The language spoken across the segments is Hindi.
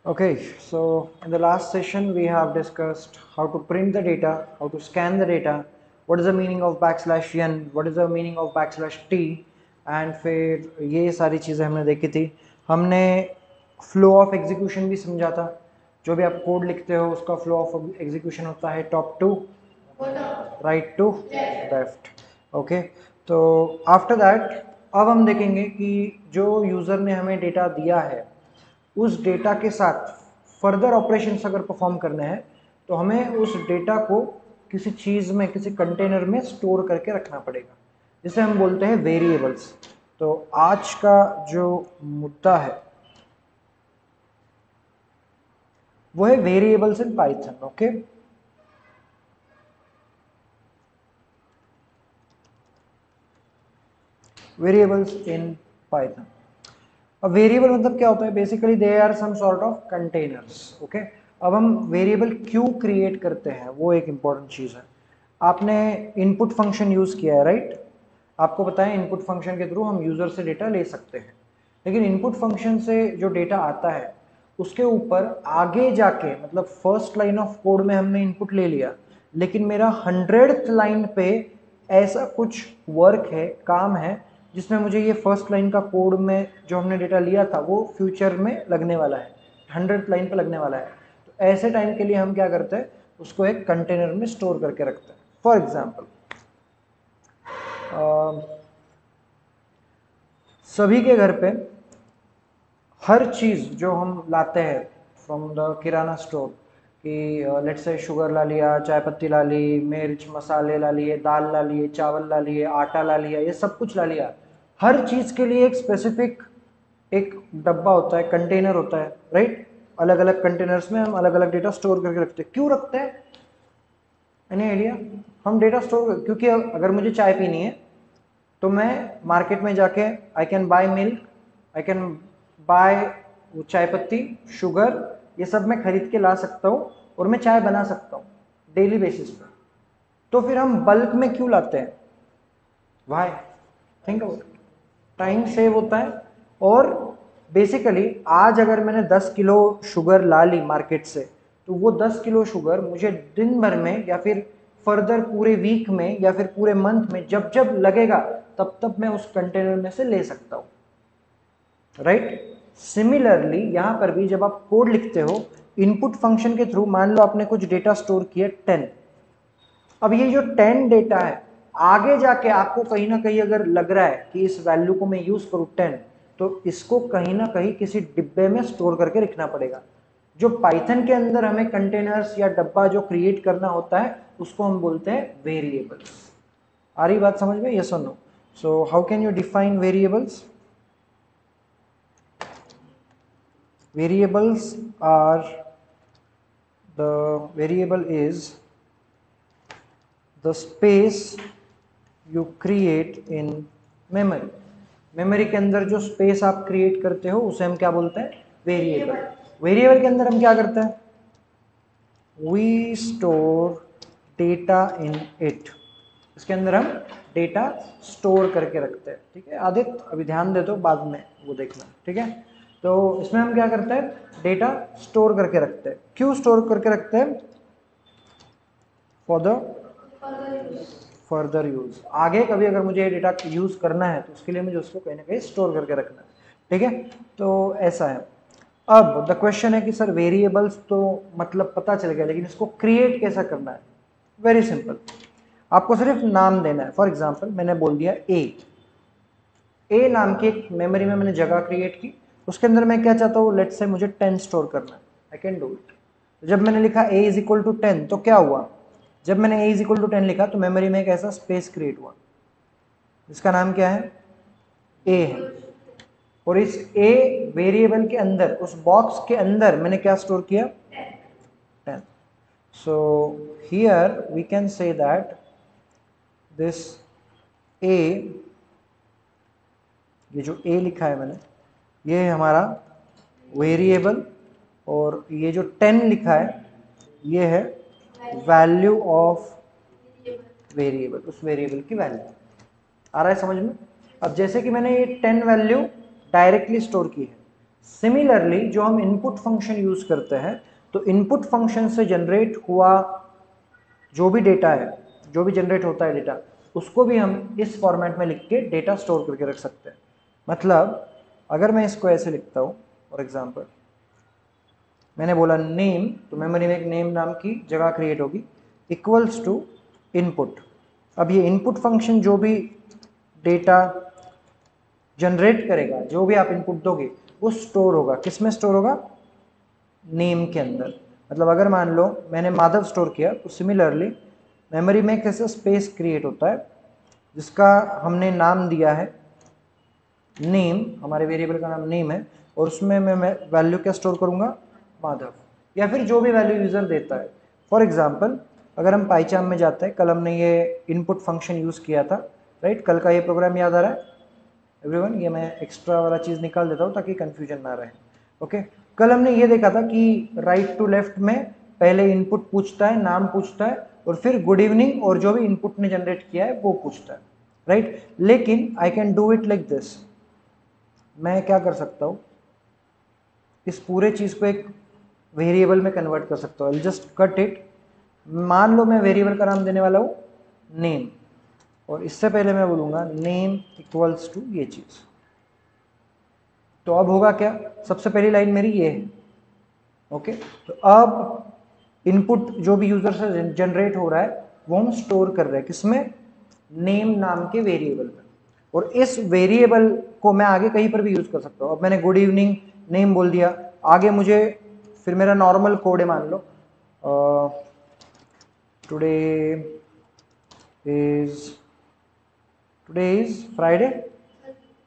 Okay, so in the last session we have discussed how to print the data, how to scan the data, what is the meaning of \n, what is the meaning of \t, and फिर ये सारी चीज़ें हमने देखी थी। हमने फ्लो ऑफ एग्जीक्यूशन भी समझा था। जो भी आप कोड लिखते हो उसका फ्लो ऑफ एग्जीक्यूशन होता है top to right to left. Okay, तो आफ्टर दैट अब हम देखेंगे कि जो यूज़र ने हमें डेटा दिया है उस डेटा के साथ फर्दर ऑपरेशंस अगर परफॉर्म करने हैं तो हमें उस डेटा को किसी चीज़ में, किसी कंटेनर में स्टोर करके रखना पड़ेगा, जिसे हम बोलते हैं वेरिएबल्स। तो आज का जो मुद्दा है वो है variables in Python. Okay, variables in Python. अब वेरिएबल मतलब क्या होता है? Basically they are some sort of containers. Okay, अब हम वेरिएबल क्यों क्रिएट करते हैं वो एक इंपॉर्टेंट चीज़ है। आपने इनपुट फंक्शन यूज़ किया है, राइट? आपको पता है इनपुट फंक्शन के थ्रू हम यूज़र से डेटा ले सकते हैं, लेकिन इनपुट फंक्शन से जो डेटा आता है उसके ऊपर आगे जाके, मतलब फर्स्ट लाइन ऑफ कोड में हमने इनपुट ले लिया, लेकिन मेरा 100th लाइन पे ऐसा कुछ वर्क है, काम है, जिसमें मुझे ये फर्स्ट लाइन का कोड में जो हमने डेटा लिया था वो फ्यूचर में लगने वाला है, 100th लाइन पे लगने वाला है। तो ऐसे टाइम के लिए हम क्या करते हैं, उसको एक कंटेनर में स्टोर करके रखते हैं। फॉर एग्जाम्पल, सभी के घर पे हर चीज़ जो हम लाते हैं फ्रॉम द किराना स्टोर, कि लेट्स से शुगर ला लिया, चाय पत्ती ला ली, मिर्च मसाले ला लिए, दाल ला लिए, चावल ला लिए, आटा ला लिया, ये सब कुछ ला लिया। हर चीज़ के लिए एक स्पेसिफिक एक डब्बा होता है, कंटेनर होता है, राइट? अलग अलग कंटेनर्स में हम अलग अलग डेटा स्टोर करके रखते हैं। क्यों रखते हैं? Any idea? हम डेटा स्टोर क्योंकि अगर मुझे चाय पीनी है तो मैं मार्केट में जाके I can buy milk, I can buy चाय पत्ती, शुगर, ये सब मैं खरीद के ला सकता हूँ और मैं चाय बना सकता हूँ डेली बेसिस पे। तो फिर हम बल्क में क्यों लाते हैं? Why? Think about, time save होता है। और बेसिकली आज अगर मैंने 10 किलो शुगर ला ली मार्केट से, तो वो 10 किलो शुगर मुझे दिन भर में या फिर फर्दर पूरे वीक में या फिर पूरे मंथ में जब जब लगेगा तब तब मैं उस कंटेनर में से ले सकता हूँ, राइट? सिमिलरली यहाँ पर भी जब आप कोड लिखते हो इनपुट फंक्शन के थ्रू, मान लो आपने कुछ डेटा स्टोर किया 10। अब ये जो 10 डेटा है, आगे जाके आपको कहीं ना कहीं अगर लग रहा है कि इस वैल्यू को मैं यूज करूँ 10, तो इसको कहीं ना कहीं किसी डिब्बे में स्टोर करके रखना पड़ेगा। जो पाइथन के अंदर हमें कंटेनर्स या डब्बा जो क्रिएट करना होता है उसको हम बोलते हैं वेरिएबल्स। आ रही बात समझ में? यस और no? So how can you define variables? Variables are, the variable is the space you create in memory। Memory के अंदर जो स्पेस आप क्रिएट करते हो उसे हम क्या बोलते हैं? वेरिएबल। वेरिएबल के अंदर हम क्या करते हैं? We store data in it. इसके अंदर हम डेटा स्टोर करके रखते हैं। ठीक है आदित्य, अभी ध्यान दे दो, बाद में वो देखना, ठीक है? तो इसमें हम क्या करते हैं? डेटा स्टोर करके रखते हैं। क्यों स्टोर करके रखते हैं? For the further use. आगे कभी अगर मुझे डेटा यूज करना है तो उसके लिए मुझे उसको कहीं ना कहीं स्टोर करके रखना है। ठीक है, तो ऐसा है। अब द क्वेश्चन है कि सर वेरिएबल्स तो मतलब पता चल गया, लेकिन इसको क्रिएट कैसा करना है? वेरी सिंपल, आपको सिर्फ नाम देना है। फॉर एग्जाम्पल मैंने बोल दिया ए नाम की एक मेमोरी में मैंने जगह क्रिएट की, उसके अंदर मैं क्या चाहता हूँ, लेट्स से मुझे 10 स्टोर करना है, आई कैन डू इट। जब मैंने लिखा a इज इक्वल टू 10 तो क्या हुआ? जब मैंने a इज इक्वल टू 10 लिखा तो मेमोरी में एक ऐसा स्पेस क्रिएट हुआ, इसका नाम क्या है? a है। और इस a वेरिएबल के अंदर, उस बॉक्स के अंदर मैंने क्या स्टोर किया? 10। So here we can say that this a, ये जो a लिखा है मैंने, ये है हमारा वेरिएबल, और ये जो 10 लिखा है ये है वैल्यू ऑफ वेरिएबल, उस वेरिएबल की वैल्यू। आ रहा है समझ में? अब जैसे कि मैंने ये 10 वैल्यू डायरेक्टली स्टोर की है, सिमिलरली जो हम इनपुट फंक्शन यूज करते हैं, तो इनपुट फंक्शन से जनरेट हुआ जो भी डेटा है, जो भी जनरेट होता है डेटा, उसको भी हम इस फॉर्मेट में लिख के डेटा स्टोर करके रख सकते हैं। मतलब अगर मैं इसको ऐसे लिखता हूँ, फॉर एग्जाम्पल मैंने बोला नेम, तो मेमोरी में एक नेम नाम की जगह क्रिएट होगी, इक्वल्स टू इनपुट। अब ये इनपुट फंक्शन जो भी डेटा जनरेट करेगा, जो भी आप इनपुट दोगे, वो स्टोर होगा। किस में स्टोर होगा? नेम के अंदर। मतलब अगर मान लो मैंने माधव स्टोर किया, तो सिमिलरली मेमोरी में कैसे स्पेस क्रिएट होता है जिसका हमने नाम दिया है नेम, हमारे वेरिएबल का नाम नेम है, और उसमें मैं वैल्यू क्या स्टोर करूंगा? माधव, या फिर जो भी वैल्यू यूज़र देता है। फॉर एग्जांपल अगर हम पाईचार्म में जाते हैं, कल हमने ये इनपुट फंक्शन यूज़ किया था, राइट? कल का ये प्रोग्राम याद आ रहा है एवरीवन? ये मैं एक्स्ट्रा वाला चीज़ निकाल देता हूँ ताकि कन्फ्यूजन ना रहे। ओके, कल हमने ये देखा था कि राइट टू लेफ्ट में पहले इनपुट पूछता है, नाम पूछता है, और फिर गुड इवनिंग और जो भी इनपुट ने जनरेट किया है वो पूछता है, राइट? लेकिन I can do it like this. मैं क्या कर सकता हूँ, इस पूरे चीज़ को एक वेरिएबल में कन्वर्ट कर सकता हूँ। Just cut it. मान लो मैं वेरिएबल का नाम देने वाला हूँ नेम, और इससे पहले मैं बोलूँगा नेम इक्वल्स टू ये चीज़। तो अब होगा क्या? सबसे पहली लाइन मेरी ये है। ओके, तो अब इनपुट जो भी यूज़र से जनरेट हो रहा है वो हम स्टोर कर रहे हैं किसमें? नेम नाम के वेरिएबल में। और इस वेरिएबल को मैं आगे कहीं पर भी यूज़ कर सकता हूँ। अब मैंने गुड इवनिंग नेम बोल दिया, आगे मुझे फिर मेरा नॉर्मल कोड है, मान लो today is Friday,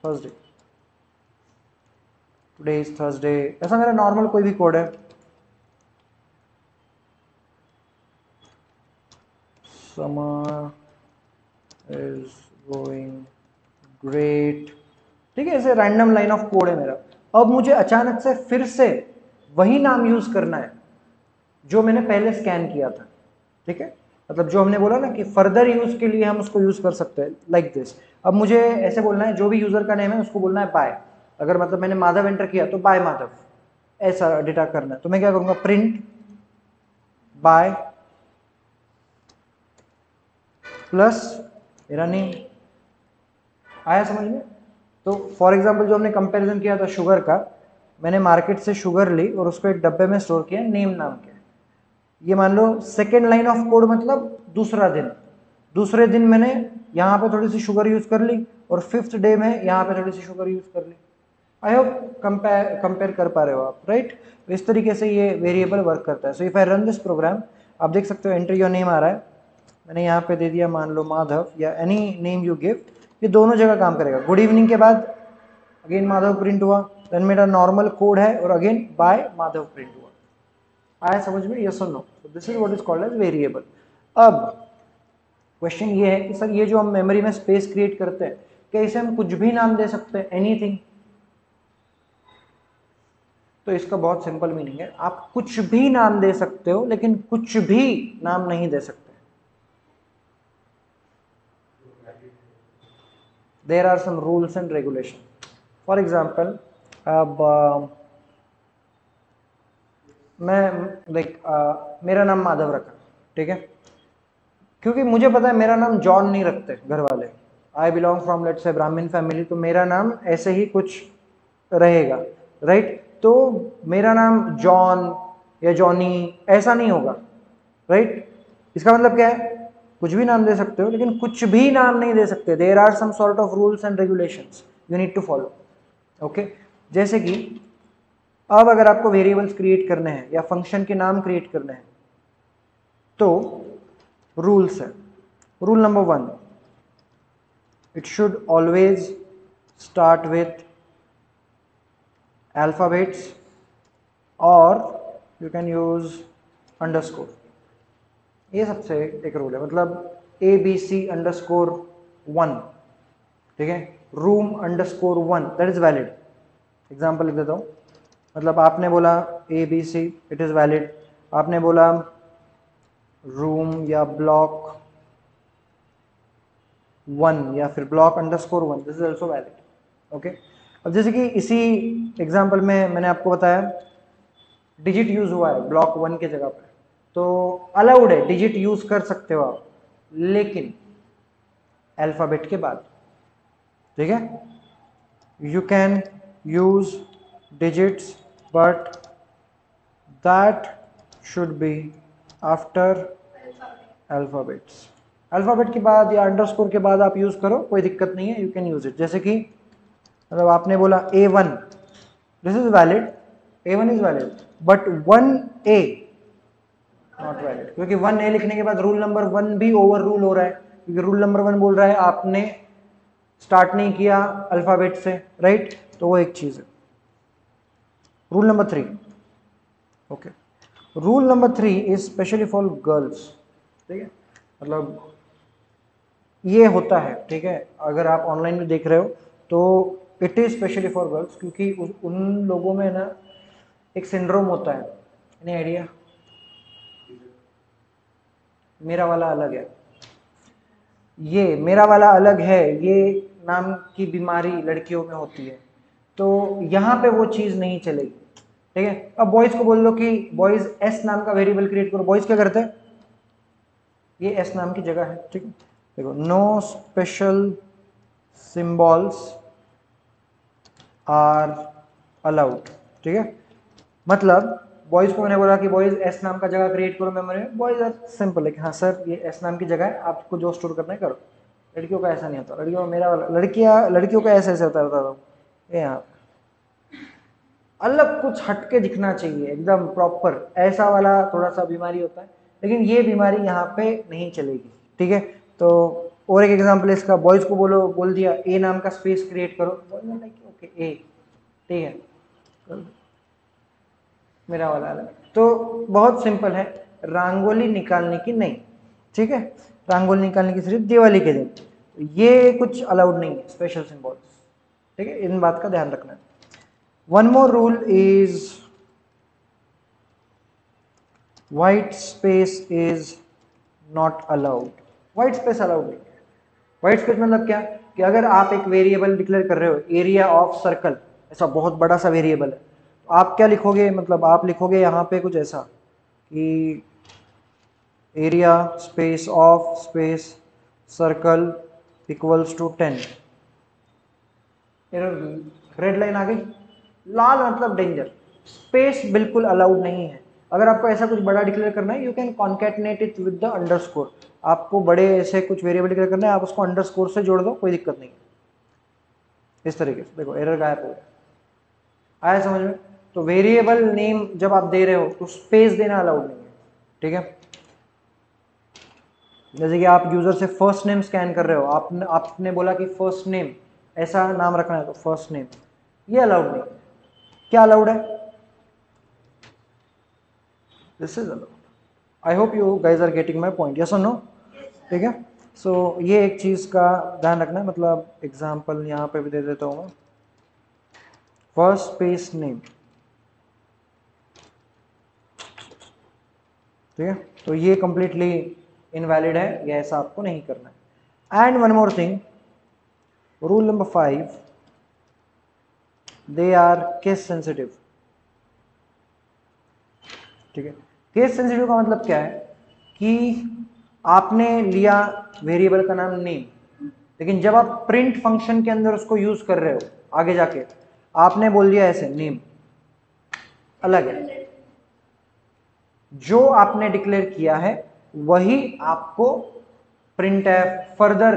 Thursday, today is Thursday, ऐसा मेरा नॉर्मल कोई भी कोड है। समर इज गोइंग ग्रेट, ठीक है? ऐसे रैंडम लाइन ऑफ कोड है मेरा। अब मुझे अचानक से फिर से वही नाम यूज करना है जो मैंने पहले स्कैन किया था, ठीक है? मतलब जो हमने बोला ना कि फर्दर यूज के लिए हम उसको यूज कर सकते हैं लाइक दिस। अब मुझे ऐसे बोलना है, जो भी यूजर का नेम है उसको बोलना है बाय। अगर मतलब मैंने माधव एंटर किया तो बाय माधव, ऐसा डेटा करना है। तो मैं क्या करूंगा? प्रिंट बाय प्लस मेरा नेम। आया समझ में? तो फॉर एग्जाम्पल जो हमने कंपैरिजन किया था शुगर का, मैंने मार्केट से शुगर ली और उसको एक डब्बे में स्टोर किया नेम नाम के। ये मान लो सेकेंड लाइन ऑफ कोड, मतलब दूसरा दिन, दूसरे दिन मैंने यहाँ पे थोड़ी सी शुगर यूज कर ली, और फिफ्थ डे में यहाँ पे थोड़ी सी शुगर यूज कर ली। आई होप कंपेयर कर पा रहे हो आप, राइट? तो इस तरीके से ये वेरिएबल वर्क करता है। So if I run this program, आप देख सकते हो एंटर योर नेम आ रहा है, मैंने यहाँ पे दे दिया मान लो माधव या एनी नेम यू गिव। ये दोनों जगह काम करेगा। गुड इवनिंग के बाद अगेन माधव प्रिंट हुआ, देन मेरा नॉर्मल कोड है और अगेन बाय माधव प्रिंट हुआ। आया समझ में? यस और no? So this is what is called as variable. अब क्वेश्चन ये है कि सर ये जो हम मेमोरी में स्पेस क्रिएट करते हैं, क्या इसे हम कुछ भी नाम दे सकते हैं? एनीथिंग? तो इसका बहुत सिंपल मीनिंग है, आप कुछ भी नाम दे सकते हो, लेकिन कुछ भी नाम नहीं दे सकते। There are some rules and regulation. For example अब मैं लाइक मेरा नाम माधव रखा, ठीक है? क्योंकि मुझे पता है मेरा नाम जॉन नहीं रखते घर वाले। I belong from let's say ब्राह्मण फैमिली, तो मेरा नाम ऐसे ही कुछ रहेगा, राइट? तो मेरा नाम जॉन या जॉनी ऐसा नहीं होगा, राइट? इसका मतलब क्या है? कुछ भी नाम दे सकते हो, लेकिन कुछ भी नाम नहीं दे सकते। There are some sort of rules and regulations you need to follow. Okay, जैसे कि अब अगर आपको वेरिएबल्स क्रिएट करने हैं या फंक्शन के नाम क्रिएट करने हैं, तो रूल्स है। Rule number 1, it should always start with alphabets or you can use underscore। ये सबसे एक रूल है। मतलब ABC_1, ठीक है? room_1, that is valid. Example लिख देता हूँ। मतलब आपने बोला ABC, इट इज वैलिड। आपने बोला रूम या ब्लॉक 1 या फिर block_1, this is also valid. Okay, अब जैसे कि इसी एग्जाम्पल में मैंने आपको बताया डिजिट यूज हुआ है ब्लॉक 1 के जगह पे, तो अलाउड है, डिजिट यूज कर सकते हो आप, लेकिन अल्फाबेट के बाद, ठीक है। You can use digits but that should be after alphabets. Alphabet के बाद या अंडरस्कोर के बाद आप यूज करो, कोई दिक्कत नहीं है, यू कैन यूज इट। जैसे कि मतलब आपने बोला A1, this is valid, A1 is valid, but 1A not valid, क्योंकि 1A लिखने के बाद रूल नंबर 1 भी ओवर रूल हो रहा है, क्योंकि रूल नंबर 1 बोल रहा है आपने स्टार्ट नहीं किया अल्फाबेट से, राइट। तो वो एक चीज है। Rule number 3, okay, rule number 3 is specially for girls, ठीक है। मतलब ये होता है, ठीक है, अगर आप ऑनलाइन में देख रहे हो तो it is specially for girls, क्योंकि उन लोगों में ना एक सिंड्रोम होता है, नहीं आइडिया, मेरा वाला अलग है, ये मेरा वाला अलग है, ये नाम की बीमारी लड़कियों में होती है, तो यहाँ पे वो चीज़ नहीं चलेगी, ठीक है। अब बॉयज को बोल लो कि बॉयज एस नाम का वेरिएबल क्रिएट करो, बॉयज क्या करते हैं, ये एस नाम की जगह है, ठीक है। देखो, no special symbols are allowed, ठीक है। मतलब बॉयज को मैंने बोला कि बॉयज एस नाम का जगह क्रिएट करो मेमोरी में, बॉयज आर सिंपल है कि हाँ सर ये एस नाम की जगह है, आपको जो स्टोर करना है करो। लड़कियों का ऐसा नहीं होता, लड़कियों का मेरा वाला, लड़कियों का ऐसे ऐसे होता है, बता रहा हूँ ये यहाँ अलग कुछ हटके दिखना चाहिए, एकदम प्रॉपर ऐसा वाला थोड़ा सा बीमारी होता है, लेकिन ये बीमारी यहाँ पे नहीं चलेगी, ठीक है। तो और एक एग्जांपल इसका, बॉयज को बोल दिया ए नाम का स्पेस क्रिएट करो, ओके ए, ठीक है, मेरा वाला अलग। तो बहुत सिंपल है, रंगोली निकालने की नहीं, ठीक है, रंगोली निकालने की सिर्फ दिवाली के दिन, ये कुछ अलाउड नहीं है स्पेशल सिंबल्स, ठीक है, इन बात का ध्यान रखना है। One more rule is white space is not allowed. White space allowed नहीं है। व्हाइट स्पेस मतलब क्या, कि अगर आप एक वेरिएबल डिक्लेयर कर रहे हो एरिया ऑफ सर्कल, ऐसा बहुत बड़ा सा वेरिएबल है, तो आप क्या लिखोगे, मतलब आप लिखोगे यहाँ पे कुछ ऐसा कि area space of space circle equals to 10, red line आ गई, लाल मतलब डेंजर, स्पेस बिल्कुल अलाउड नहीं है। अगर आपको ऐसा कुछ बड़ा डिक्लेयर करना है, you can concatenate it with the underscore, आपको बड़े ऐसे कुछ वेरिएबल डिक्लेयर करना है, आप उसको अंडरस्कोर से जोड़ दो, कोई दिक्कत नहीं है। इस तरीके से देखो एरर गायब हो गया, आया समझ में। तो वेरिएबल नेम जब आप दे रहे हो तो स्पेस देना अलाउड नहीं है, ठीक है। जैसे कि आप यूजर से फर्स्ट नेम स्कैन कर रहे हो, आपने बोला कि फर्स्ट नेम ऐसा नाम रखना है, तो फर्स्ट नेम, ये अलाउड नहीं है। क्या अलाउड है, this is allowed. I hope you guys are getting my point, yes और नो, ठीक है। सो ये एक चीज का ध्यान रखना है, मतलब एग्जाम्पल यहाँ पे भी दे देता हूँ मैं, फर्स्ट स्पेस नेम, ठीक है। तो ये कंप्लीटली इनवैलिड है, ये ऐसा आपको नहीं करना है। And one more thing, rule number 5, they are case sensitive, ठीक है। केस सेंसिटिव का मतलब क्या है, कि आपने लिया वेरिएबल का नाम नेम, लेकिन जब आप प्रिंट फंक्शन के अंदर उसको यूज कर रहे हो आगे जाके, आपने बोल दिया ऐसे नेम, अलग है, जो आपने डिक्लेयर किया है वही आपको प्रिंट है फर्दर,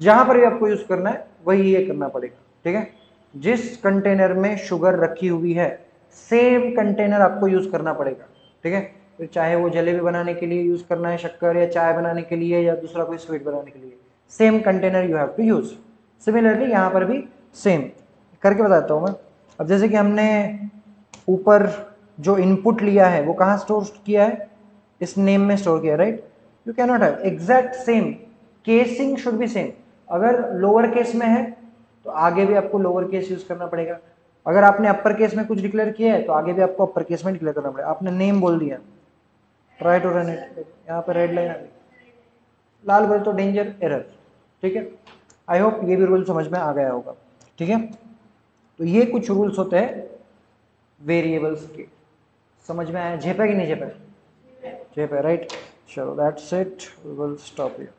जहां पर भी आपको यूज करना है वही ये करना पड़ेगा, ठीक है। जिस कंटेनर में शुगर रखी हुई है सेम कंटेनर आपको यूज करना पड़ेगा, ठीक है। फिर चाहे वो जलेबी बनाने के लिए यूज करना है शक्कर, या चाय बनाने के लिए, या दूसरा कोई स्वीट बनाने के लिए, same container you have to use. Similarly यहाँ पर भी सेम करके बताता हूँ मैं। अब जैसे कि हमने ऊपर जो इनपुट लिया है वो कहाँ स्टोर किया है, इस नेम में स्टोर किया, right. You can not have exact same, casing should be same. अगर लोअर केस में है तो आगे भी आपको लोअर केस यूज करना पड़ेगा, अगर आपने अपर केस में कुछ डिक्लेयर किया है तो आगे भी आपको अपर केस में डिक्लेयर करना पड़ेगा। आपने नेम बोल दिया, ट्राई टू रन इट, यहाँ पर रेड लाइन आ गई, लाल बोल तो डेंजर, एरर, ठीक है। आई होप ये भी रूल समझ में आ गया होगा, ठीक है। तो ये कुछ रूल्स होते हैं वेरिएबल्स के। समझ में आया? झेपा कि नहीं झेपा? झेपा, राइट। चलो that's it, we will stop here.